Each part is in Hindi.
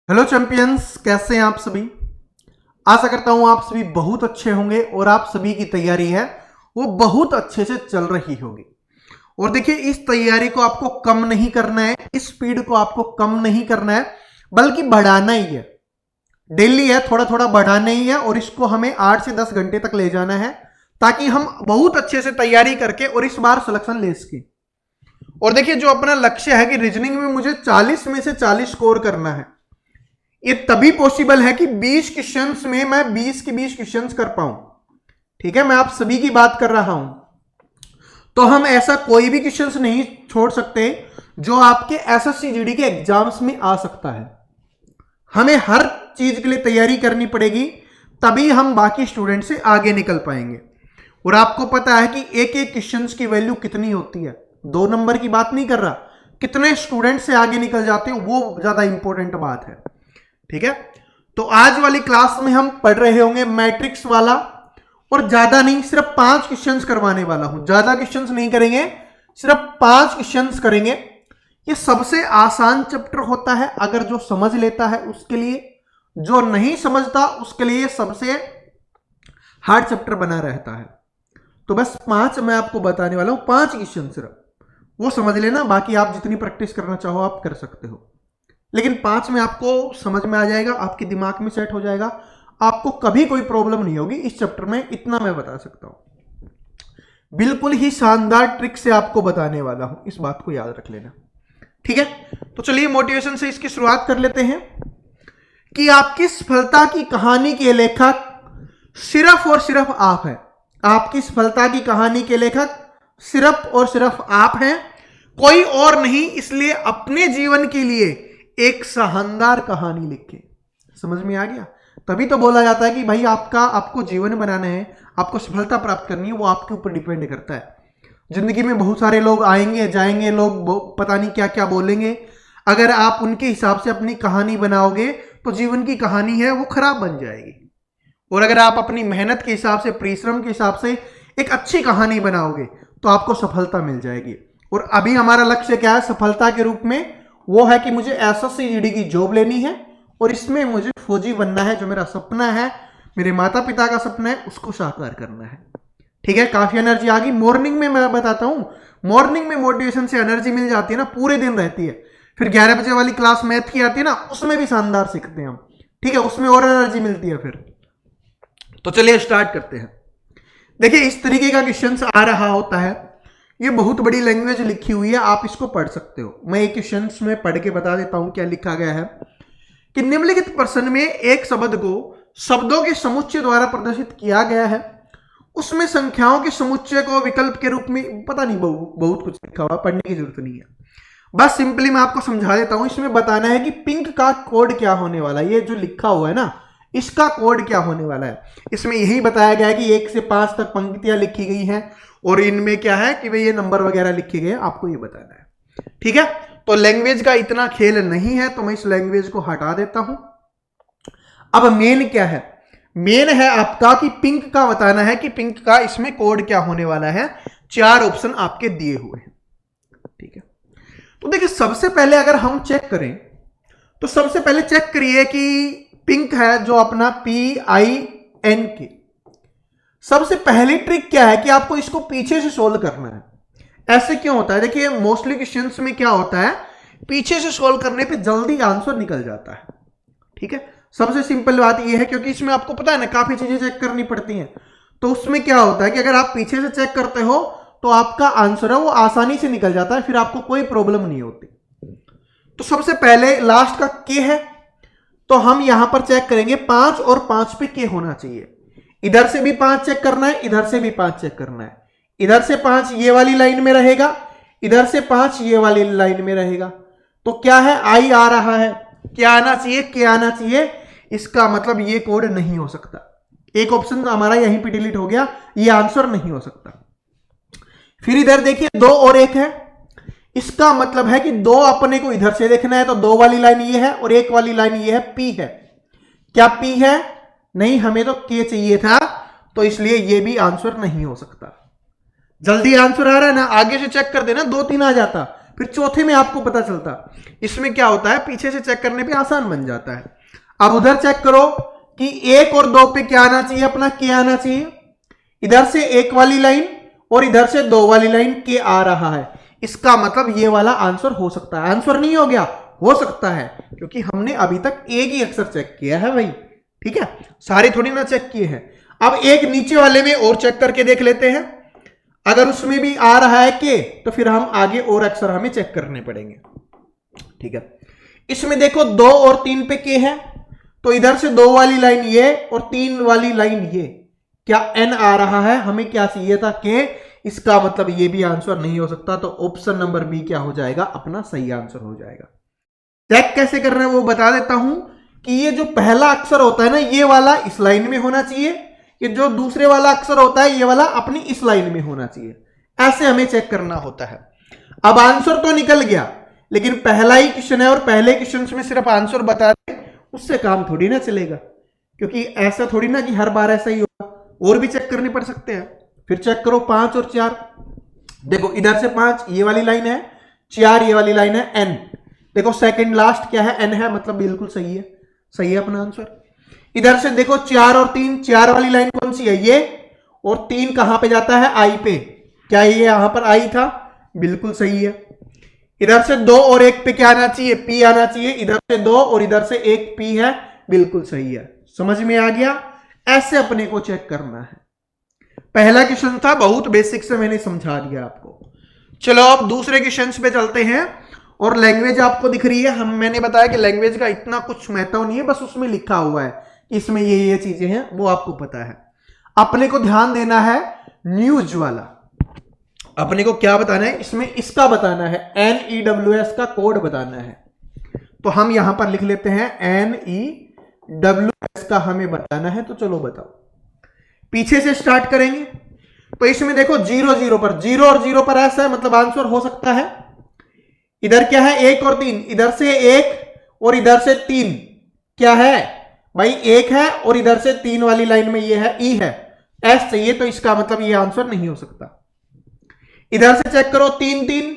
हेलो चैंपियंस, कैसे हैं आप सभी। आशा करता हूं आप सभी बहुत अच्छे होंगे और आप सभी की तैयारी है वो बहुत अच्छे से चल रही होगी। और देखिए, इस तैयारी को आपको कम नहीं करना है, इस स्पीड को आपको कम नहीं करना है, बल्कि बढ़ाना ही है। डेली है, थोड़ा थोड़ा बढ़ाना ही है और इसको हमें 8 से 10 घंटे तक ले जाना है, ताकि हम बहुत अच्छे से तैयारी करके और इस बार सिलेक्शन ले सकें। और देखिए, जो अपना लक्ष्य है कि रीजनिंग में मुझे 40 में से 40 स्कोर करना है, ये तभी पॉसिबल है कि 20 क्वेश्चंस में मैं 20 के 20 क्वेश्चंस कर पाऊं। ठीक है, मैं आप सभी की बात कर रहा हूं। तो हम ऐसा कोई भी क्वेश्चंस नहीं छोड़ सकते जो आपके एसएससी जीडी के एग्जाम्स में आ सकता है। हमें हर चीज के लिए तैयारी करनी पड़ेगी, तभी हम बाकी स्टूडेंट से आगे निकल पाएंगे। और आपको पता है कि एक एक क्वेश्चंस की वैल्यू कितनी होती है। 2 नंबर की बात नहीं कर रहा, कितने स्टूडेंट से आगे निकल जाते हो वो ज्यादा इंपॉर्टेंट बात है। ठीक है, तो आज वाली क्लास में हम पढ़ रहे होंगे मैट्रिक्स वाला, और ज्यादा नहीं, सिर्फ 5 क्वेश्चंस करवाने वाला हूं। ज्यादा क्वेश्चंस नहीं करेंगे, सिर्फ 5 क्वेश्चंस करेंगे। ये सबसे आसान चैप्टर होता है अगर जो समझ लेता है उसके लिए, जो नहीं समझता उसके लिए सबसे हार्ड चैप्टर बना रहता है। तो बस 5 मैं आपको बताने वाला हूं, 5 क्वेश्चन सिर्फ, वो समझ लेना। बाकी आप जितनी प्रैक्टिस करना चाहो आप कर सकते हो, लेकिन 5 में आपको समझ में आ जाएगा, आपके दिमाग में सेट हो जाएगा, आपको कभी कोई प्रॉब्लम नहीं होगी इस चैप्टर में, इतना मैं बता सकता हूं। बिल्कुल ही शानदार ट्रिक से आपको बताने वाला हूं, इस बात को याद रख लेना। ठीक है, तो चलिए मोटिवेशन से इसकी शुरुआत कर लेते हैं कि आपकी सफलता की कहानी के लेखक सिर्फ और सिर्फ आप हैं। आपकी सफलता की कहानी के लेखक सिर्फ और सिर्फ आप हैं, कोई और नहीं। इसलिए अपने जीवन के लिए एक शानदार कहानी लिखे। समझ में आ गया? तभी तो बोला जाता है कि भाई आपको जीवन बनाना है, आपको सफलता प्राप्त करनी है, वो आपके ऊपर डिपेंड करता है। जिंदगी में बहुत सारे लोग आएंगे जाएंगे, लोग पता नहीं क्या क्या बोलेंगे। अगर आप उनके हिसाब से अपनी कहानी बनाओगे तो जीवन की कहानी है वो खराब बन जाएगी। और अगर आप अपनी मेहनत के हिसाब से, परिश्रम के हिसाब से एक अच्छी कहानी बनाओगे तो आपको सफलता मिल जाएगी। और अभी हमारा लक्ष्य क्या है सफलता के रूप में? वो है कि मुझे एसएससी जीडी की जॉब लेनी है और इसमें मुझे फौजी बनना है। जो मेरा सपना है, मेरे माता पिता का सपना है, उसको साकार करना है। ठीक है, काफी एनर्जी आ गई। मॉर्निंग में मैं बताता हूं, मॉर्निंग में मोटिवेशन से एनर्जी मिल जाती है ना, पूरे दिन रहती है। फिर 11 बजे वाली क्लास मैथ की आती है ना, उसमें भी शानदार सीखते हैं हम। ठीक है, उसमें और एनर्जी मिलती है फिर। तो चलिए स्टार्ट करते हैं। देखिए, इस तरीके का क्वेश्चन आ रहा होता है। ये बहुत बड़ी लैंग्वेज लिखी हुई है, आप इसको पढ़ सकते हो। मैं एक क्वेश्चन में पढ़ के बता देता हूं क्या लिखा गया है कि निम्नलिखित प्रश्न में एक शब्द को शब्दों के समुच्चय द्वारा प्रदर्शित किया गया है, उसमें संख्याओं के समुच्चय को विकल्प के रूप में, पता नहीं बहुत कुछ लिखा हुआ, पढ़ने की जरूरत नहीं है। बस सिंपली मैं आपको समझा देता हूं। इसमें बताना है कि पिंक का कोड क्या होने वाला है। ये जो लिखा हुआ है ना, इसका कोड क्या होने वाला है। इसमें यही बताया गया है कि 1 से 5 तक पंक्तियां लिखी गई हैं और इनमें क्या है कि भाई ये नंबर वगैरह लिखे गए, आपको ये बताना है। ठीक है, तो लैंग्वेज का इतना खेल नहीं है, तो मैं इस लैंग्वेज को हटा देता हूं। अब मेन क्या है? मेन है आपका कि पिंक का बताना है कि पिंक का इसमें कोड क्या होने वाला है। 4 ऑप्शन आपके दिए हुए हैं। ठीक है, तो देखिए, सबसे पहले अगर हम चेक करें तो सबसे पहले चेक करिए कि पिंक है जो अपना PINK। सबसे पहली ट्रिक क्या है कि आपको इसको पीछे से सोल्व करना है। ऐसे क्यों होता है? देखिए, मोस्टली क्वेश्चंस में क्या होता है, पीछे से सोल्व करने पे जल्दी आंसर निकल जाता है। ठीक है, सबसे सिंपल बात यह है, क्योंकि इसमें आपको पता है ना काफी चीजें चेक करनी पड़ती हैं। तो उसमें क्या होता है कि अगर आप पीछे से चेक करते हो तो आपका आंसर है वो आसानी से निकल जाता है, फिर आपको कोई प्रॉब्लम नहीं होती। तो सबसे पहले लास्ट का के है, तो हम यहां पर चेक करेंगे 5 और 5 पे के होना चाहिए। इधर से भी 5 चेक करना है, इधर से भी 5 चेक करना है। इधर से 5 ये वाली लाइन में रहेगा, इधर से 5 ये वाली लाइन में रहेगा। तो क्या है, आई आ रहा है, क्या आना चाहिए, क्या आना चाहिए। इसका मतलब ये कोड नहीं हो सकता। एक ऑप्शन हमारा यहीं पे डिलीट हो गया, ये आंसर नहीं हो सकता। फिर इधर देखिए 2 और 1 है, इसका मतलब है कि 2 अपने को इधर से देखना है, तो 2 वाली लाइन ये है और 1 वाली लाइन ये है, P है। क्या P है? नहीं, हमें तो K चाहिए था, तो इसलिए ये भी आंसर नहीं हो सकता। जल्दी आंसर आ रहा है ना, आगे से चेक कर देना, 2 3 आ जाता, फिर चौथे में आपको पता चलता। इसमें क्या होता है, पीछे से चेक करने पे आसान बन जाता है। अब उधर चेक करो कि 1 और 2 पे क्या आना चाहिए, अपना के आना चाहिए। इधर से 1 वाली लाइन और इधर से 2 वाली लाइन के आ रहा है। इसका मतलब ये वाला आंसर हो सकता है। आंसर नहीं हो गया, हो सकता है, क्योंकि हमने अभी तक एक ही अक्षर चेक किया है भाई। ठीक है, सारे थोड़ी ना चेक किए हैं। अब एक नीचे वाले में और चेक करके देख लेते हैं। अगर उसमें भी आ रहा है के, तो फिर हम आगे और अक्षर हमें चेक करने पड़ेंगे। ठीक है, इसमें देखो 2 और 3 पे के है, तो इधर से 2 वाली लाइन ये और 3 वाली लाइन ये, क्या एन आ रहा है, हमें क्या चाहिए था के। इसका मतलब ये भी आंसर नहीं हो सकता, तो ऑप्शन नंबर बी क्या हो जाएगा, अपना सही आंसर हो जाएगा। चेक कैसे करना है वो बता देता हूं कि ये जो पहला अक्षर होता है ना, ये वाला इस लाइन में होना चाहिए, कि जो दूसरे वाला अक्षर होता है ये वाला अपनी इस लाइन में होना चाहिए। ऐसे हमें चेक करना होता है। अब आंसर तो निकल गया, लेकिन पहला ही क्वेश्चन है और पहले क्वेश्चन में सिर्फ आंसर बता दे, उससे काम थोड़ी ना चलेगा, क्योंकि ऐसा थोड़ी ना कि हर बार ऐसा ही होगा, और भी चेक करने पड़ सकते हैं। फिर चेक करो 5 और 4। देखो इधर से 5 ये वाली लाइन है, 4 ये वाली लाइन है, एन। देखो सेकंड लास्ट क्या है, एन है, मतलब बिल्कुल सही है, सही है अपना आंसर। इधर से देखो 4 और 3, 4 वाली लाइन कौन सी है, ये, और 3 कहां पे जाता है, आई पे। क्या ये यहां पर आई था, बिल्कुल सही है। इधर से 2 और 1 पे क्या आना चाहिए, पी आना चाहिए। इधर से 2 और इधर से 1 पी है, बिल्कुल सही है। समझ में आ गया, ऐसे अपने को चेक करना है। पहला क्वेश्चन था, बहुत बेसिक से मैंने समझा दिया आपको। चलो अब दूसरे क्वेश्चन पे चलते हैं। और लैंग्वेज आपको दिख रही है, मैंने बताया कि लैंग्वेज का इतना कुछ महत्व नहीं है, बस उसमें लिखा हुआ है कि इसमें ये चीजें हैं, वो आपको पता है। अपने को ध्यान देना है न्यूज वाला। अपने को क्या बताना है, इसमें इसका बताना है, NEWS का कोड बताना है। तो हम यहां पर लिख लेते हैं NEWS का हमें बताना है। तो चलो बताओ, पीछे से स्टार्ट करेंगे। तो इसमें देखो 0 0 पर, 0 और 0 पर ऐसा है, मतलब आंसर हो सकता है। इधर क्या है, 1 और 3, इधर से 1 और इधर से 3, क्या है भाई, 1 है और इधर से 3 वाली लाइन में ये है, ई है, एस चाहिए, तो इसका मतलब ये आंसर नहीं हो सकता। इधर से चेक करो 3 3,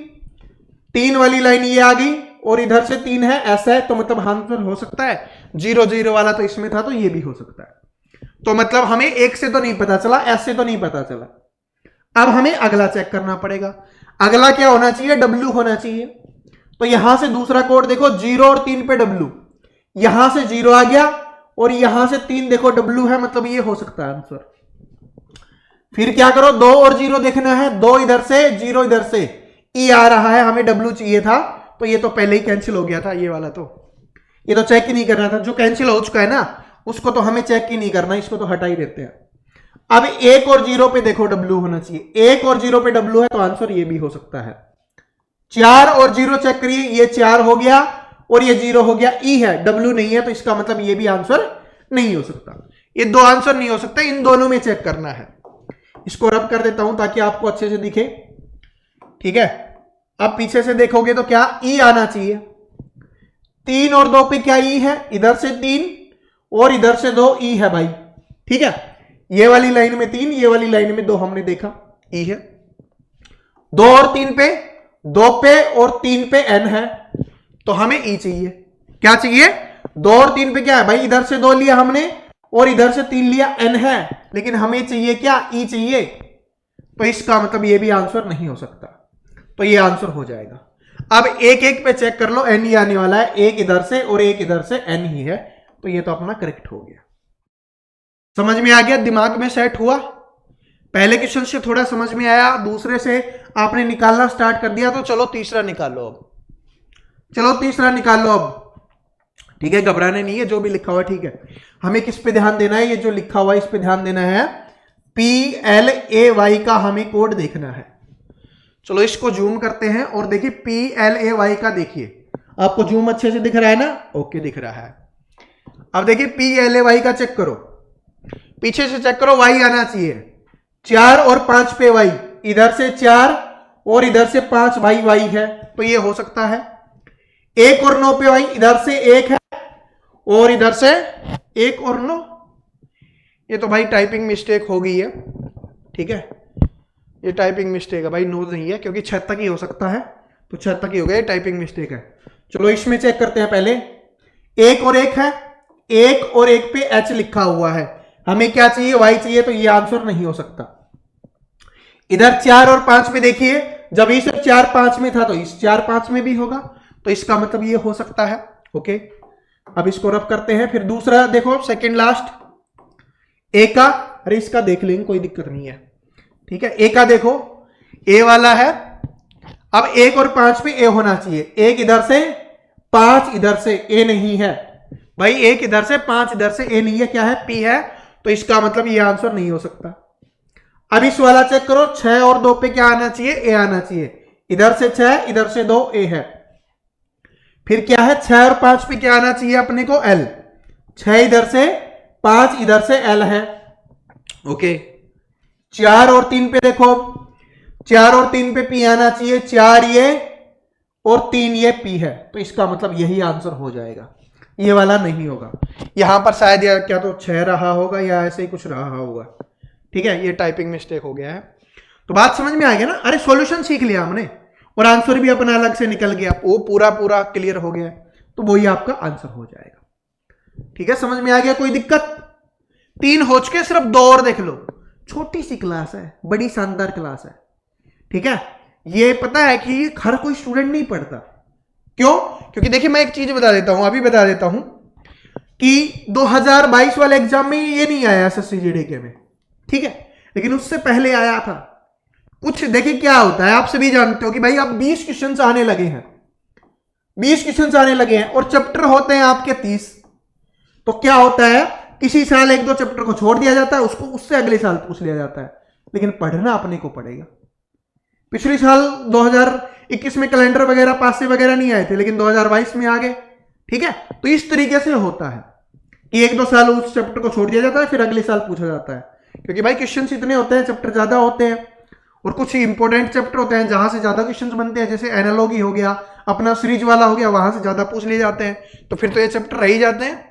3 वाली लाइन ये आ गई और इधर से 3 है, ऐसा है, तो मतलब आंसर हो सकता है। 0 0 वाला तो इसमें था, तो ये भी हो सकता है। तो मतलब हमें 1 से तो नहीं पता चला, एस से तो नहीं पता चला। अब हमें अगला चेक करना पड़ेगा। अगला क्या होना चाहिए, W होना चाहिए। तो यहां से दूसरा कोड देखो, 0 और 3 पे W, यहां से 0 आ गया और यहां से 3 देखो W है, मतलब ये हो सकता है आंसर। फिर क्या करो, 2 और 0 देखना है, 2 इधर से 0 इधर से, ई आ रहा है, हमें W चाहिए था, तो ये तो पहले ही कैंसिल हो गया था, ये वाला तो, ये तो चेक ही नहीं करना था। जो कैंसिल हो चुका है ना, उसको तो हमें चेक ही नहीं करना, इसको तो हटा ही देते हैं। अब 1 और 0 पे देखो W होना चाहिए, 1 और 0 पे W है, तो आंसर ये भी हो सकता है। 4 और 0 चेक करिए, ये 4 हो गया और ये 0 हो गया, ई है, W नहीं है, तो इसका मतलब ये भी आंसर नहीं हो सकता। ये 2 आंसर नहीं हो सकता, इन दोनों में चेक करना है। इसको रब कर देता हूं ताकि आपको अच्छे से दिखे। ठीक है, अब पीछे से देखोगे तो क्या, ई आना चाहिए। 3 और 2 पे क्या ई है, इधर से 3 और इधर से 2, ई है भाई। ठीक है, ये वाली लाइन में 3, ये वाली लाइन में 2, हमने देखा ई है। 2 और 3 पे, 2 पे और 3 पे एन है, तो हमें ई चाहिए। क्या चाहिए, 2 और 3 पे क्या है भाई, इधर से 2 लिया हमने और इधर से 3 लिया, एन है, लेकिन हमें चाहिए क्या, ई चाहिए। तो इसका मतलब ये भी आंसर नहीं हो सकता, तो ये आंसर हो जाएगा। अब एक एक पे चेक कर लो, एन ही आने वाला है, एक इधर से और एक इधर से, एन ही है, तो ये तो अपना करेक्ट हो गया। समझ में आ गया, दिमाग में सेट हुआ। पहले क्वेश्चन से थोड़ा समझ में आया, दूसरे से आपने निकालना स्टार्ट कर दिया, तो चलो तीसरा निकालो अब। चलो तीसरा निकाल लो अब। ठीक है, घबराने नहीं है, जो भी लिखा हुआ ठीक है। हमें किस पे ध्यान देना है, ये जो लिखा हुआ है इस पे ध्यान देना है। PLAY का हमें कोड देखना है। चलो इसको जूम करते हैं और देखिए PLAY का, देखिए आपको जूम अच्छे से दिख रहा है ना, ओके दिख रहा है। अब देखिए PLAY का चेक करो, पीछे से चेक करो, Y आना चाहिए। 4 और 5 पे Y, इधर से 4 और इधर से 5 भाई Y है, तो ये हो सकता है। 1 और 9 पे Y, इधर से 1 है और इधर से 1 और 9, ये तो भाई टाइपिंग मिस्टेक हो गई है। ठीक है, ये टाइपिंग मिस्टेक है भाई, 9 नहीं है, क्योंकि 6 तक ही हो सकता है, तो 6 तक ही हो गया, टाइपिंग मिस्टेक है। चलो इसमें चेक करते हैं पहले। 1 और 1 है, 1 और 1 पे H लिखा हुआ है, हमें क्या चाहिए, Y चाहिए, तो ये आंसर नहीं हो सकता। इधर 4 और 5 में देखिए, जब इस 4 5 में था तो इस 4 5 में भी होगा, तो इसका मतलब ये हो सकता है। ओके, अब इसको रफ करते हैं। फिर दूसरा देखो, सेकंड लास्ट, ए का, अरे इसका देख लेंगे, कोई दिक्कत नहीं है, ठीक है। ए का देखो, ए वाला है, अब 1 और 5 पे ए होना चाहिए, 1 इधर से 5 इधर से, ए नहीं है भाई, 1 इधर से 5 इधर से, ए नहीं है, क्या है, पी है, तो इसका मतलब ये आंसर नहीं हो सकता। अब इस वाला चेक करो, 6 और 2 पे क्या आना चाहिए, ए आना चाहिए, इधर से 6 इधर से 2, ए है। फिर क्या है, 6 और 5 पे क्या आना चाहिए अपने को, एल, 6 इधर से 5 इधर से, एल है। ओके, 4 और 3 पे देखो, 4 और 3 पे पी आना चाहिए, 4 ये और 3 ये पी है, तो इसका मतलब यही आंसर हो जाएगा, ये वाला नहीं होगा। यहां पर शायद या क्या तो 6 रहा होगा या ऐसे ही कुछ रहा होगा, ठीक है, ये टाइपिंग मिस्टेक हो गया है। तो बात समझ में आ गया ना, अरे सॉल्यूशन सीख लिया हमने और आंसर भी अपना अलग से निकल गया, वो पूरा क्लियर हो गया, तो वही आपका आंसर हो जाएगा। ठीक है, समझ में आ गया, कोई दिक्कत? 3 हो चुके, सिर्फ 2 और देख लो। छोटी सी क्लास है, बड़ी शानदार क्लास है, ठीक है। ये पता है कि हर कोई स्टूडेंट नहीं पढ़ता, क्यों? क्योंकि देखिए मैं एक चीज बता देता हूं, अभी बता देता हूं कि 2022 वाले एग्जाम में ये नहीं आया एसएससी जीडीके में, ठीक है, लेकिन उससे पहले आया था कुछ। देखिए क्या होता है, आप सभी जानते हो कि भाई अब 20 क्वेश्चन आने लगे हैं, 20 क्वेश्चन आने लगे हैं और चैप्टर होते हैं आपके 30। तो क्या होता है, किसी साल 1-2 चैप्टर को छोड़ दिया जाता है, उसको उससे अगले साल पूछ लिया जाता है, लेकिन पढ़ना अपने को पड़ेगा। पिछले साल 2021 में कैलेंडर वगैरह पासे वगैरह नहीं आए थे, लेकिन 2022 में आ गए, ठीक है। तो इस तरीके से होता है कि 1-2 साल उस चैप्टर को छोड़ दिया जाता है, फिर अगले साल पूछा जाता है, क्योंकि भाई क्वेश्चन इतने होते हैं, चैप्टर ज्यादा होते हैं और कुछ इंपॉर्टेंट चैप्टर होते हैं जहां से ज्यादा क्वेश्चंस बनते हैं, जैसे एनालॉजी हो गया, अपना सीरीज वाला हो गया, वहां से ज्यादा पूछ लिए जाते हैं, तो फिर तो ये चैप्टर रह ही जाते हैं।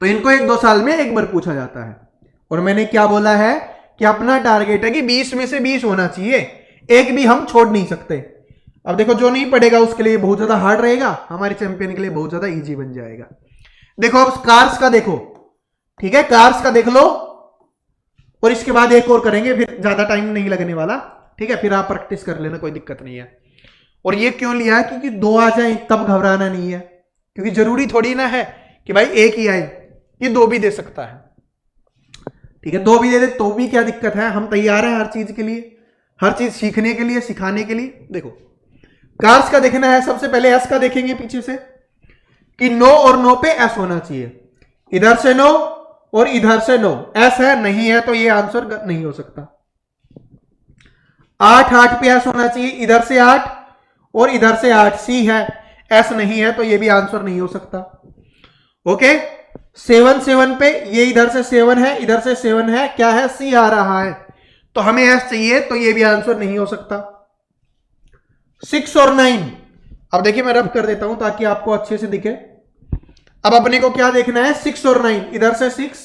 तो इनको 1-2 साल में एक बार पूछा जाता है। और मैंने क्या बोला है कि अपना टारगेट है कि 20 में से 20 होना चाहिए, एक भी हम छोड़ नहीं सकते। अब देखो, जो नहीं पढ़ेगा उसके लिए बहुत ज्यादा हार्ड रहेगा, हमारे चैंपियन के लिए बहुत ज्यादा इजी बन जाएगा। देखो अब कार्स का देखो, ठीक है, कार्स का देख लो और इसके बाद एक और करेंगे, फिर ज्यादा टाइम नहीं लगने वाला, ठीक है, फिर आप प्रैक्टिस कर लेना, कोई दिक्कत नहीं है। और ये क्यों लिया है, क्योंकि 2 आ जाए तब घबराना नहीं है, क्योंकि जरूरी थोड़ी ना है कि भाई एक ही आए, ये 2 भी दे सकता है, ठीक है, 2 भी दे दे तो भी क्या दिक्कत है, हम तैयार हैं हर चीज के लिए, हर चीज सीखने के लिए, सिखाने के लिए। देखो कार्स का देखना है, सबसे पहले एस का देखेंगे पीछे से कि 9 और 9 पे एस होना चाहिए, इधर से 9 और इधर से 9, एस है नहीं है तो ये आंसर नहीं हो सकता। 8 पे एस होना चाहिए, इधर से 8 और इधर से 8, सी है, एस नहीं है तो ये भी आंसर नहीं हो सकता। ओके, 7 पे ये इधर से 7 है, इधर से 7 है, क्या है, सी आ रहा है, तो हमें एस चाहिए, तो ये भी आंसर नहीं हो सकता। 6 और 9, अब देखिए मैं रब कर देता हूं ताकि आपको अच्छे से दिखे। अब अपने को क्या देखना है, 6 और 9, इधर से 6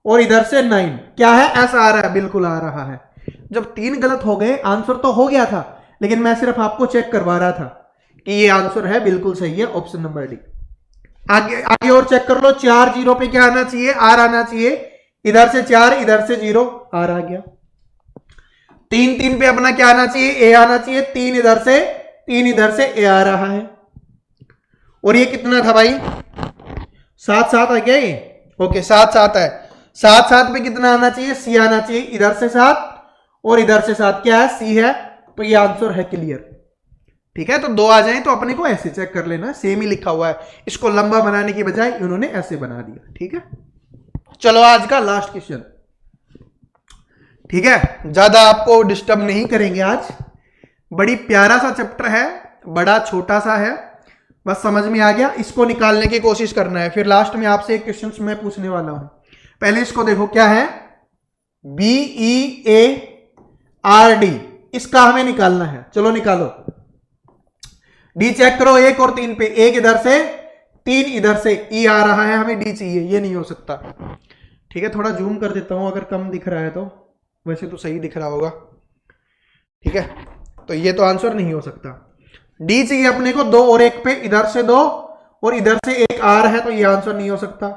और इधर से 9, क्या है, एस आ रहा है, बिल्कुल आ रहा है। जब 3 गलत हो गए, आंसर तो हो गया था, लेकिन मैं सिर्फ आपको चेक करवा रहा था कि ये आंसर है, बिल्कुल सही है, ऑप्शन नंबर डी। आगे और चेक कर लो, 4 0 पे क्या आना चाहिए, आर आना चाहिए, इधर से 4 इधर से 0, आर आ गया। 3 पे अपना क्या आना चाहिए, ए आना चाहिए, 3 इधर से 3 इधर से, ए आ रहा है। और ये कितना था भाई, 7 है क्या ये, ओके 7 है, 7 पे कितना आना चाहिए, सी आना चाहिए, इधर से 7 और इधर से 7, क्या है, सी है, तो ये आंसर है, क्लियर, ठीक है। तो 2 आ जाए तो अपने को ऐसे चेक कर लेना, सेम ही लिखा हुआ है, इसको लंबा बनाने की बजाय इन्होंने ऐसे बना दिया, ठीक है। चलो आज का लास्ट क्वेश्चन, ठीक है, ज्यादा आपको डिस्टर्ब नहीं करेंगे आज, बड़ी प्यारा सा चैप्टर है, बड़ा छोटा सा है, बस समझ में आ गया, इसको निकालने की कोशिश करना है। फिर लास्ट में आपसे एक क्वेश्चन मैं पूछने वाला हूं, पहले इसको देखो क्या है, BEARD, इसका हमें निकालना है, चलो निकालो। डी चेक करो, 1 और 3 पे, 1 इधर से 3 इधर से, ई आ रहा है, हमें डी चाहिए, ये नहीं हो सकता, ठीक है। थोड़ा जूम कर देता हूं अगर कम दिख रहा है तो, वैसे तो सही दिख रहा होगा, ठीक है। तो ये तो आंसर नहीं हो सकता। डी चाहिए अपने को 2 और 1 पे, इधर से 2 और इधर से 1 आर है, तो ये आंसर नहीं हो सकता।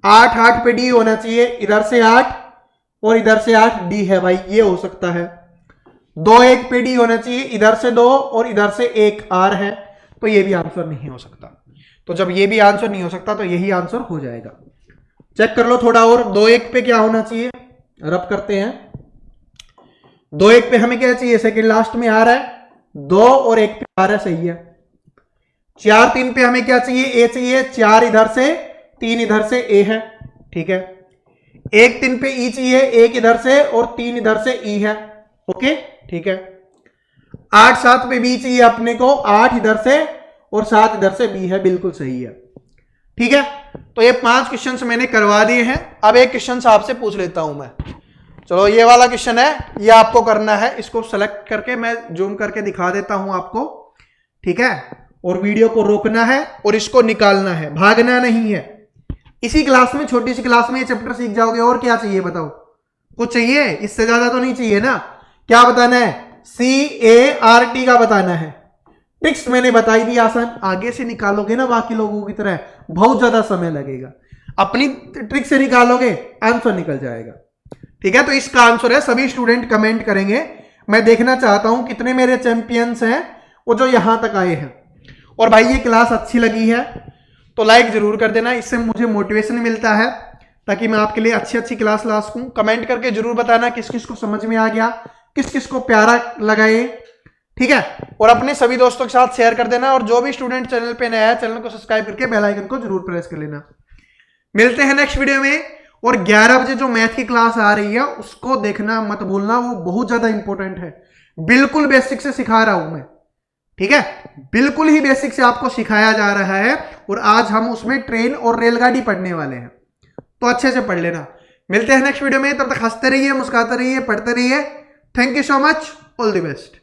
8 8 पे डी होना चाहिए, इधर से 8 और इधर से 8 डी है भाई, ये हो सकता है। 2 1 पे डी होना चाहिए, इधर से 2 और इधर से 1 आर है, तो ये भी आंसर नहीं हो सकता। तो जब ये भी आंसर नहीं हो सकता तो यही आंसर हो जाएगा। चेक कर लो थोड़ा और। 2 1 पे क्या होना चाहिए, रब करते हैं। 2 1 पे हमें क्या चाहिए, सेकंड लास्ट में आ रहा है, 2 और 1 पे आ रहा है, सही है। 4 3 पे हमें क्या चाहिए, ए चाहिए, 4 इधर से 3 इधर से, ए है, ठीक है। 1 3 पे ई चाहिए, 1 इधर से और 3 इधर से, ई है, ओके, ठीक है। 8 7 पे बी चाहिए अपने को, 8 इधर से और 7 इधर से, बी है, बिल्कुल सही है, ठीक है। तो ये 5 क्वेश्चंस मैंने करवा दिए हैं। अब एक क्वेश्चन आपसे पूछ लेता हूं मैं। चलो ये वाला क्वेश्चन है, ये आपको करना है, इसको सेलेक्ट करके मैं जूम करके दिखा देता हूं आपको, ठीक है। और वीडियो को रोकना है और इसको निकालना है, भागना नहीं है। इसी क्लास में, छोटी सी क्लास में ये चैप्टर सीख जाओगे। और क्या चाहिए बताओ, कुछ चाहिए, इससे ज्यादा तो नहीं चाहिए ना। क्या बताना है, CART का बताना है। ट्रिक्स मैंने बताई दी आसान, आगे से निकालोगे ना बाकी लोगों की तरह बहुत ज्यादा समय लगेगा। अपनी ट्रिक से निकालोगे आंसर निकल जाएगा, ठीक है। तो इसका आंसर है, सभी स्टूडेंट कमेंट करेंगे। मैं देखना चाहता हूं कितने मेरे चैंपियंस हैं वो जो यहां तक आए हैं। और भाई ये क्लास अच्छी लगी है तो लाइक जरूर कर देना, इससे मुझे मोटिवेशन मिलता है ताकि मैं आपके लिए अच्छी अच्छी क्लास ला सकूं। कमेंट करके जरूर बताना किस किस को समझ में आ गया, किस किस को प्यारा लगा ये, ठीक है। और अपने सभी दोस्तों के साथ शेयर कर देना। और जो भी स्टूडेंट चैनल पे नया है, चैनल को सब्सक्राइब करके बेल आइकन को जरूर प्रेस कर लेना। मिलते हैं नेक्स्ट वीडियो में। और 11 बजे जो मैथ की क्लास आ रही है उसको देखना मत भूलना, वो बहुत ज्यादा इंपॉर्टेंट है। बिल्कुल बेसिक से सिखा रहा हूं मैं, ठीक है। बिल्कुल ही बेसिक से आपको सिखाया जा रहा है। और आज हम उसमें ट्रेन और रेलगाड़ी पढ़ने वाले हैं, तो अच्छे से पढ़ लेना। मिलते हैं नेक्स्ट वीडियो में, तब तक हंसते रहिए, मुस्कुराते रहिए, पढ़ते रहिए। Thank you so much, all the best.